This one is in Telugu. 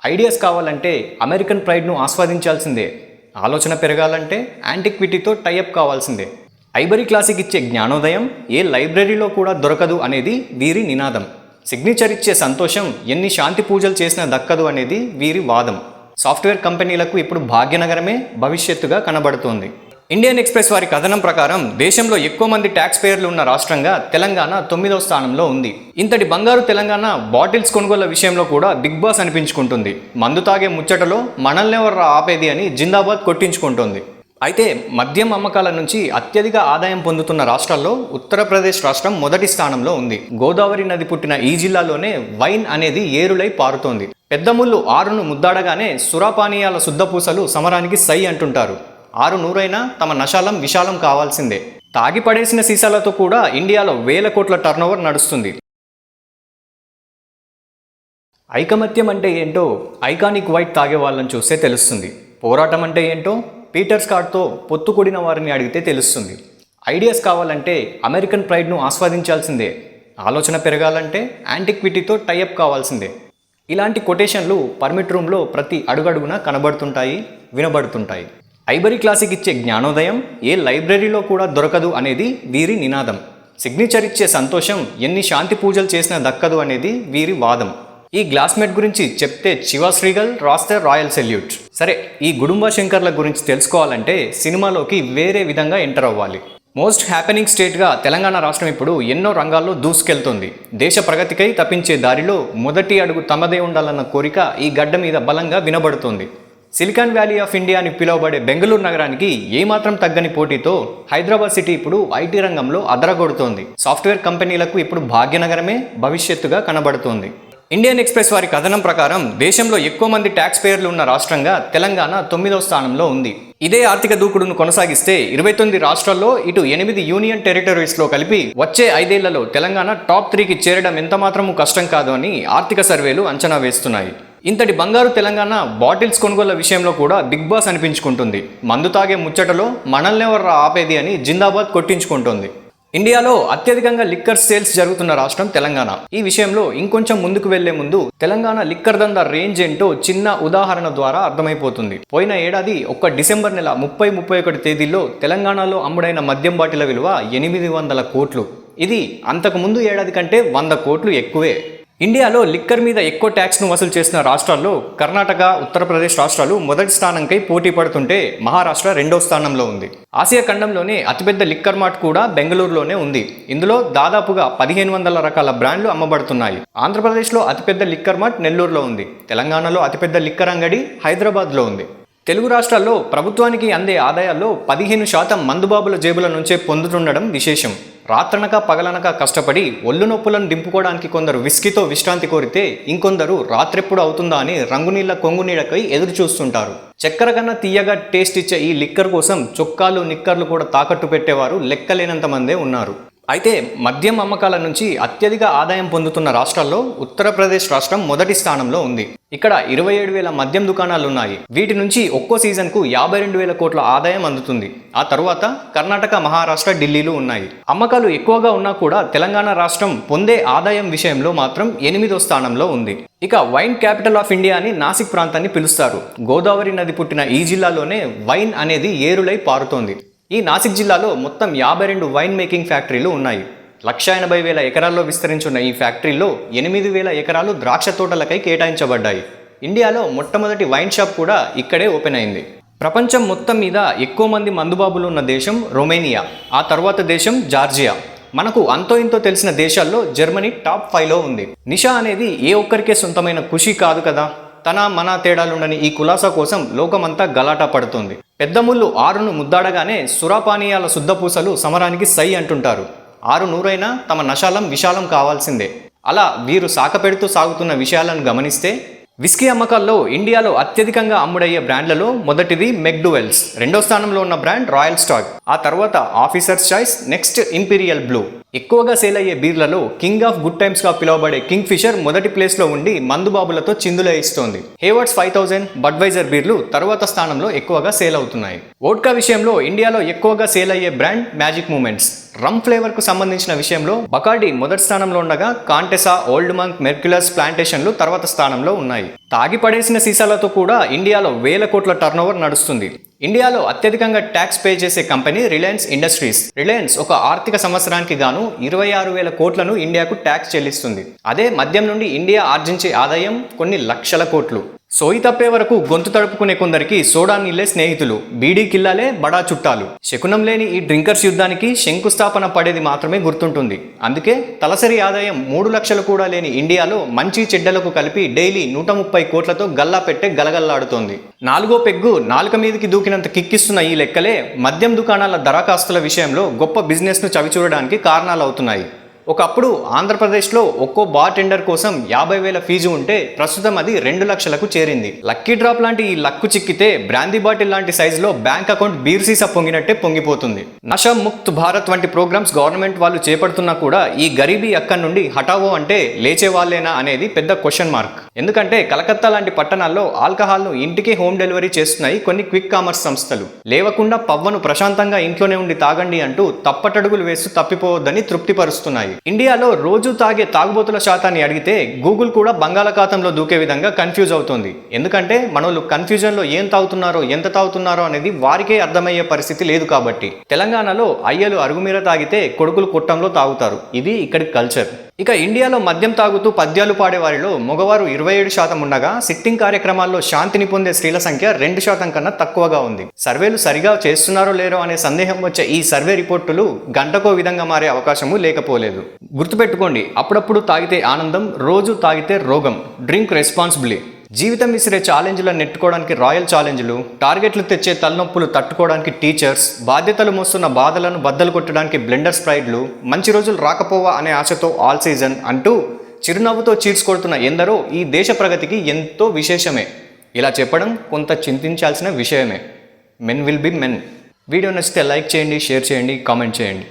ఐడియాస్ కావాలంటే అమెరికన్ ప్రైడ్ను ఆస్వాదించాల్సిందే. ఆలోచన పెరగాలంటే యాంటిక్విటీతో టైఅప్ కావాల్సిందే. ఐబరీ క్లాసిక్ ఇచ్చే జ్ఞానోదయం ఏ లైబ్రరీలో కూడా దొరకదు అనేది వీరి నినాదం. సిగ్నేచర్ ఇచ్చే సంతోషం ఎన్ని శాంతి పూజలు చేసినా దక్కదు అనేది వీరి వాదం. సాఫ్ట్వేర్ కంపెనీలకు ఇప్పుడు భాగ్యనగరమే భవిష్యత్తుగా కనబడుతోంది. ఇండియన్ ఎక్స్ప్రెస్ వారి కథనం ప్రకారం దేశంలో ఎక్కువ మంది ట్యాక్స్ పేయర్లు ఉన్న రాష్ట్రంగా తెలంగాణ 9వ స్థానంలో ఉంది. ఇంతటి బంగారు తెలంగాణ బాటిల్స్ కొనుగోళ్ల విషయంలో కూడా బిగ్ బాస్ అనిపించుకుంటుంది. మందు తాగే ముచ్చటలో మనల్నెవర్రా ఆపేది అని జిందాబాద్ కొట్టించుకుంటోంది. అయితే మద్యం అమ్మకాల నుంచి అత్యధిక ఆదాయం పొందుతున్న రాష్ట్రాల్లో ఉత్తరప్రదేశ్ రాష్ట్రం మొదటి స్థానంలో ఉంది. గోదావరి నది పుట్టిన ఈ జిల్లాలోనే వైన్ అనేది ఏరులై పారుతోంది. పెద్దముళ్ళు ఆరును ముద్దాడగానే సురాపానీయాల శుద్ధపూసలు సమరానికి సై అంటుంటారు. 600 తమ నశాలం విశాలం కావాల్సిందే. తాగి పడేసిన సీసాలతో కూడా ఇండియాలో వేల కోట్ల టర్నోవర్ నడుస్తుంది. ఐకమత్యం అంటే ఏంటో ఐకానిక్ వైట్ తాగే వాళ్ళని చూస్తే తెలుస్తుంది. పోరాటం అంటే ఏంటో పీటర్ స్కాట్తో పొత్తుకొడిన వారిని అడిగితే తెలుస్తుంది. ఐడియాస్ కావాలంటే అమెరికన్ ప్రైడ్ను ఆస్వాదించాల్సిందే. ఆలోచన పెరగాలంటే యాంటిక్విటీతో టైఅప్ కావాల్సిందే. ఇలాంటి కొటేషన్లు పర్మిట్ రూమ్లో ప్రతి అడుగడుగునా కనబడుతుంటాయి, వినబడుతుంటాయి. ఐబరీ క్లాసిక్ ఇచ్చే జ్ఞానోదయం ఏ లైబ్రరీలో కూడా దొరకదు అనేది వీరి నినాదం. సిగ్నేచర్ ఇచ్చే సంతోషం ఎన్ని శాంతి పూజలు చేసినా దక్కదు అనేది వీరి వాదం. ఈ గ్లాస్మేట్ గురించి చెప్తే చివా శ్రీగల్ రాస్తే రాయల్ సెల్యూట్. సరే, ఈ గుడుంబ శంకర్ల గురించి తెలుసుకోవాలంటే సినిమాలోకి వేరే విధంగా ఎంటర్ అవ్వాలి. మోస్ట్ హ్యాపెనింగ్ స్టేట్గా తెలంగాణ రాష్ట్రం ఇప్పుడు ఎన్నో రంగాల్లో దూసుకెళ్తుంది. దేశ ప్రగతికై తప్పించే దారిలో మొదటి అడుగు తమదే ఉండాలన్న కోరిక ఈ గడ్డ మీద బలంగా వినబడుతోంది. సిలికాన్ వ్యాలీ ఆఫ్ ఇండియా అని పిలువబడే బెంగళూరు నగరానికి ఏమాత్రం తగ్గని పోటీతో హైదరాబాద్ సిటీ ఇప్పుడు ఐటీ రంగంలో అదరగొడుతోంది. సాఫ్ట్వేర్ కంపెనీలకు ఇప్పుడు భాగ్యనగరమే భవిష్యత్తుగా కనబడుతోంది. ఇండియన్ ఎక్స్ప్రెస్ వారి కథనం ప్రకారం దేశంలో ఎక్కువ మంది ట్యాక్స్ పేయర్లు ఉన్న రాష్ట్రంగా తెలంగాణ 9వ స్థానంలో ఉంది. ఇదే ఆర్థిక దూకుడును కొనసాగిస్తే 29 రాష్ట్రాల్లో ఇటు 8 యూనియన్ టెరిటరీస్లో కలిపి వచ్చే 5 ఏళ్లలో తెలంగాణ టాప్ 3కి చేరడం ఎంతమాత్రమూ కష్టం కాదు అని ఆర్థిక సర్వేలు అంచనా వేస్తున్నాయి. ఇంతటి బంగారు తెలంగాణ బాటిల్స్ కొనుగోళ్ల విషయంలో కూడా బిగ్ బాస్ అనిపించుకుంటుంది. మందు తాగే ముచ్చటలో మనల్నెవర్రా ఆపేది అని జిందాబాద్ కొట్టించుకుంటోంది. ఇండియాలో అత్యధికంగా లిక్కర్ సేల్స్ జరుగుతున్న రాష్ట్రం తెలంగాణ. ఈ విషయంలో ఇంకొంచెం ముందుకు వెళ్లే ముందు తెలంగాణ లిక్కర్ దందా రేంజ్ ఏంటో చిన్న ఉదాహరణ ద్వారా అర్థమైపోతుంది. పోయిన ఏడాది ఒక్క డిసెంబర్ నెల 30-31 తేదీల్లో తెలంగాణలో అమ్ముడైన మద్యం బాటిల విలువ 800 కోట్లు. ఇది అంతకు ముందు ఏడాది కంటే 100 కోట్లు ఎక్కువే. ఇండియాలో లిక్కర్ మీద ఎక్కువ ట్యాక్స్ను వసూలు చేసిన రాష్ట్రాల్లో కర్ణాటక, ఉత్తరప్రదేశ్ రాష్ట్రాలు మొదటి స్థానంకై పోటీ పడుతుంటే మహారాష్ట్ర 2వ స్థానంలో ఉంది. ఆసియా ఖండంలోనే అతిపెద్ద లిక్కర్ మార్ట్ కూడా బెంగళూరులోనే ఉంది. ఇందులో దాదాపుగా 1500 రకాల బ్రాండ్లు అమ్మబడుతున్నాయి. ఆంధ్రప్రదేశ్లో అతిపెద్ద లిక్కర్ మార్ట్ నెల్లూరులో ఉంది. తెలంగాణలో అతిపెద్ద లిక్కర్ అంగడి హైదరాబాద్లో ఉంది. తెలుగు రాష్ట్రాల్లో ప్రభుత్వానికి అందే ఆదాయాల్లో 15% మందుబాబుల జేబుల నుంచే పొందుతుండడం విశేషం. రాత్రనక పగలనక కష్టపడి ఒళ్ళు నొప్పులను దింపుకోవడానికి కొందరు విస్కీతో విశ్రాంతి కోరితే ఇంకొందరు రాత్రెప్పుడు అవుతుందా అని రంగునీళ్ల కొంగునీళ్ళకై ఎదురు చూస్తుంటారు. చక్కెర కన్నా తీయగా టేస్ట్ ఇచ్చే ఈ లిక్కర్ కోసం చొక్కాలు, నిక్కర్లు కూడా తాకట్టు పెట్టేవారు లెక్కలేనంత మందే ఉన్నారు. అయితే మద్యం అమ్మకాల నుంచి అత్యధిక ఆదాయం పొందుతున్న రాష్ట్రాల్లో ఉత్తరప్రదేశ్ రాష్ట్రం మొదటి స్థానంలో ఉంది. ఇక్కడ 27,000 మద్యం దుకాణాలు ఉన్నాయి. వీటి నుంచి ఒక్కో సీజన్కు 52,000 కోట్ల ఆదాయం అందుతుంది. ఆ తరువాత కర్ణాటక, మహారాష్ట్ర, ఢిల్లీలు ఉన్నాయి. అమ్మకాలు ఎక్కువగా ఉన్నా కూడా తెలంగాణ రాష్ట్రం పొందే ఆదాయం విషయంలో మాత్రం 8వ స్థానంలో ఉంది. ఇక వైన్ క్యాపిటల్ ఆఫ్ ఇండియా అని నాసిక్ ప్రాంతాన్ని పిలుస్తారు. గోదావరి నది పుట్టిన ఈ జిల్లాలోనే వైన్ అనేది ఏరులై పారుతోంది. ఈ నాసిక్ జిల్లాలో మొత్తం 52 వైన్ మేకింగ్ ఫ్యాక్టరీలు ఉన్నాయి. 1,80,000 ఎకరాల్లో విస్తరించున్న ఈ ఫ్యాక్టరీలో 8,000 ఎకరాలు ద్రాక్ష తోటలకై కేటాయించబడ్డాయి. ఇండియాలో మొట్టమొదటి వైన్ షాప్ కూడా ఇక్కడే ఓపెన్ అయింది. ప్రపంచం మొత్తం మీద ఎక్కువ మంది మందుబాబులు ఉన్న దేశం రొమేనియా. ఆ తర్వాత దేశం జార్జియా. మనకు అంతో ఇంతో తెలిసిన దేశాల్లో జర్మనీ టాప్ 5లో ఉంది. నిషా అనేది ఏ ఒక్కరికే సొంతమైన ఖుషి కాదు కదా. తన మన తేడాలుండని ఈ కులాసా కోసం లోకమంతా గలాటా పడుతుంది. పెద్దముళ్ళు ఆరును ముద్దాడగానే సురాపానీయాల శుద్ధపూసలు సమరానికి సై అంటుంటారు. 600 తమ నశాలం విశాలం కావాల్సిందే. అలా వీరు సాకపెడుతూ సాగుతున్న విషయాలను గమనిస్తే విస్కీ అమ్మకాల్లో ఇండియాలో అత్యధికంగా అమ్ముడయ్యే బ్రాండ్లలో మొదటిది మెక్డూవెల్స్, 2వ స్థానంలో ఉన్న బ్రాండ్ రాయల్ స్టాగ్, ఆ తర్వాత officers choice, next imperial blue. ఎక్కువగా సేల్ అయ్యే బీర్లలో కింగ్ ఆఫ్ గుడ్ టైమ్స్ గా పిలువబడే కింగ్ ఫిషర్ మొదటి ప్లేస్ లో ఉండి మందుబాబులతో చిందులేయిస్తోంది. హేవర్డ్స్ 5000, బడ్వైజర్ బీర్లు తరువాత స్థానంలో ఎక్కువగా సేల్ అవుతున్నాయి. వోడ్కా విషయంలో ఇండియాలో ఎక్కువగా సేల్ అయ్యే బ్రాండ్ మ్యాజిక్ మూమెంట్స్, రమ్ ఫ్లేవర్కు సంబంధించిన విషయంలో బకార్డి మొదటి స్థానంలో ఉండగా కాంటెసా, ఓల్డ్ మంక్, మెర్క్యులస్ ప్లాంటేషన్లు తర్వాత స్థానంలో ఉన్నాయి. తాగి పడేసిన సీసాలతో కూడా ఇండియాలో వేల కోట్ల టర్నోవర్ నడుస్తుంది. ఇండియాలో అత్యధికంగా ట్యాక్స్ పే చేసే కంపెనీ రిలయన్స్ ఇండస్ట్రీస్. రిలయన్స్ ఒక ఆర్థిక సంవత్సరానికి గాను 26,000 కోట్లను ఇండియాకు ట్యాక్స్ చెల్లిస్తుంది. అదే మద్యం నుండి ఇండియా ఆర్జించే ఆదాయం కొన్ని లక్షల కోట్లు. సోయి తప్పే వరకు గొంతు తడుపుకునే కొందరికి సోడా నీళ్లే స్నేహితులు, బీడీ కిల్లాలే బడా చుట్టాలు. శకునం లేని ఈ డ్రింకర్స్ యుద్ధానికి శంకుస్థాపన పడేది మాత్రమే గుర్తుంటుంది. అందుకే తలసరి ఆదాయం 3 లక్షలు కూడా లేని ఇండియాలో మంచి చెడ్డలకు కలిపి డైలీ 130 కోట్లతో గల్లా పెట్టే గలగల్లాడుతోంది. 4వ పెగ్గు నాలుక మీదకి దూకినంత కిక్కిస్తున్న ఈ లెక్కలే మద్యం దుకాణాల దరఖాస్తుల విషయంలో గొప్ప బిజినెస్ను చవిచూడడానికి కారణాలవుతున్నాయి. ఒకప్పుడు ఆంధ్రప్రదేశ్లో ఒక్కో బార్ టెండర్ కోసం 50,000 ఫీజు ఉంటే ప్రస్తుతం అది 2 లక్షలకు చేరింది. లక్కీ డ్రాప్ లాంటి ఈ లక్కు చిక్కితే బ్రాందీ బాటిల్ లాంటి సైజులో బ్యాంక్ అకౌంట్ బీర్ సీసా పొంగినట్టే పొంగిపోతుంది. నషా ముక్త్ భారత్ వంటి ప్రోగ్రామ్స్ గవర్నమెంట్ వాళ్ళు చేపడుతున్నా కూడా ఈ గరీబీ అక్కడి నుండి హఠావో అంటే లేచే వాళ్ళేనా అనేది పెద్ద క్వశ్చన్ మార్క్. ఎందుకంటే కలకత్తా లాంటి పట్టణాల్లో ఆల్కహాల్ను ఇంటికే హోమ్ డెలివరీ చేస్తున్నాయి కొన్ని క్విక్ కామర్స్ సంస్థలు. లేవకుండా పవ్వను ప్రశాంతంగా ఇంట్లోనే ఉండి తాగండి అంటూ తప్పటడుగులు వేస్తూ తప్పిపోవద్దని తృప్తిపరుస్తున్నాయి. ఇండియాలో రోజు తాగే తాగుబోతుల శాతాన్ని అడిగితే గూగుల్ కూడా బంగాళాఖాతంలో దూకే విధంగా కన్ఫ్యూజ్ అవుతుంది. ఎందుకంటే మనోళ్ళు కన్ఫ్యూజన్లో ఏం తాగుతున్నారో ఎంత తాగుతున్నారో అనేది వారికే అర్థమయ్యే పరిస్థితి లేదు కాబట్టి. తెలంగాణలో అయ్యలు అరుగుమీర తాగితే కొడుకులు కుట్టంలో తాగుతారు. ఇది ఇక్కడి కల్చర్. ఇక ఇండియాలో మద్యం తాగుతూ పద్యాలు పాడేవారిలో మగవారు 27% ఉండగా సిట్టింగ్ కార్యక్రమాల్లో శాంతిని పొందే స్త్రీల సంఖ్య 2% కన్నా తక్కువగా ఉంది. సర్వేలు సరిగా చేస్తున్నారో లేరో అనే సందేహం వచ్చే ఈ సర్వే రిపోర్టులు గంటకో విధంగా మారే అవకాశము లేకపోలేదు. గుర్తుపెట్టుకోండి, అప్పుడప్పుడు తాగితే ఆనందం, రోజు తాగితే రోగం. Drink responsibly. జీవితం విసిరే ఛాలెంజ్లను నెట్టుకోవడానికి రాయల్ ఛాలెంజ్లు, టార్గెట్లు తెచ్చే తలనొప్పులు తట్టుకోవడానికి టీచర్స్, బాధ్యతలు మోస్తున్న బాధలను బద్దలు కొట్టడానికి బ్లెండర్ స్ప్రైడ్లు, మంచి రోజులు రాకపోవా అనే ఆశతో ఆల్ సీజన్ అంటూ చిరునవ్వుతో చీర్స్ కొడుతున్న ఎందరో ఈ దేశ ప్రగతికి ఎంతో విశేషమే. ఇలా చెప్పడం కొంత చింతించాల్సిన విషయమే. Men will be men. Video నచ్చితే లైక్ చేయండి, షేర్ చేయండి, కామెంట్ చేయండి.